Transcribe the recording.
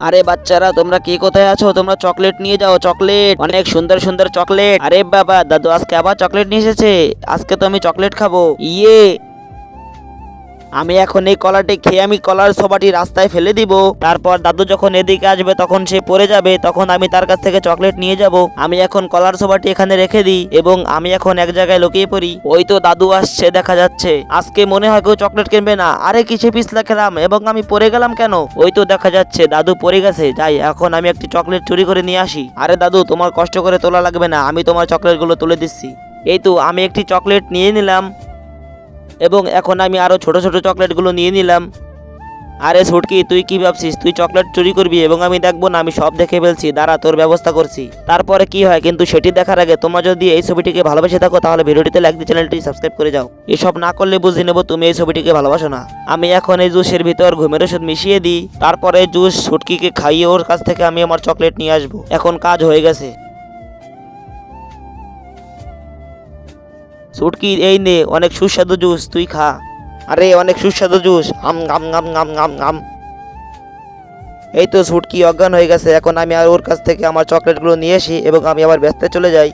আরে বাচ্চারা, তোমরা কে কোথায় আছো? তোমরা চকলেট নিয়ে যাও, চকলেট, অনেক সুন্দর সুন্দর চকলেট। আরে বাবা, দাদু আজকে আবার চকলেট নিয়ে এসেছে। আজকে তো আমি চকলেট খাবো। ইয়ে, আমি এখন এই কলাটি খেয়ে আমি কলার ছোবাটি রাস্তায় ফেলে দিব। তারপর দাদু যখন এদিকে আসবে তখন সে পড়ে যাবে, তখন আমি তার কাছ থেকে চকলেট নিয়ে যাব। আমি এখন কলার ছোবাটি এখানে রেখে দিই এবং আমি এখন এক জায়গায় লুকিয়ে পড়ি। ওই তো দাদু আসছে দেখা যাচ্ছে। আজকে মনে হয় কেউ চকলেট কিনবে না। আরে কিসে পিছলা খেলাম এবং আমি পড়ে গেলাম কেন? ওই তো দেখা যাচ্ছে দাদু পড়ে গেছে। যাই, এখন আমি একটি চকলেট চুরি করে নিয়ে আসি। আরে দাদু, তোমার কষ্ট করে তোলা লাগবে না, আমি তোমার চকলেটগুলো তুলে দিচ্ছি। এই তো আমি একটি চকলেট নিয়ে নিলাম এবং এখন আমি আরো ছোট ছোট চকলেটগুলো নিয়ে নিলাম। আরে ছুটকি, তুই কি ভাবছিস তুই চকলেট চুরি করবি এবং আমি দেখবো না? আমি সব দেখে ফেলছি, দাঁড়া, তোর ব্যবস্থা করছি। তারপরে কি হয় কিন্তু সেটি দেখার আগে তোমরা যদি এই ছবিটিকে ভালোবেসে থাকো তাহলে ভিডিওটিতে লাইক দিয়ে চ্যানেলটি সাবস্ক্রাইব করে যাও। এসব না করলে বুঝে নেবো তুমি এই ছবিটিকে ভালোবাসো না। আমি এখন এই জুসের ভিতর ঘুমের ওষুধ মিশিয়ে দিই। তারপরে জুস ছুটকিকে খাইয়ে ওর কাছ থেকে আমি আমার চকলেট নিয়ে আসবো। এখন কাজ হয়ে গেছে। ছুটকি, এই নে অনেক সুস্বাদু জুস, তুই খা। আরে অনেক সুস্বাদু জুস, আম গাম গাম গাম গাম গাম। এই তো ছুটকি অজ্ঞান হয়ে গেছে। এখন আমি আর ওর কাছ থেকে আমার চকলেটগুলো নিয়ে আসি এবং আমি আবার ব্যস্ত চলে যাই।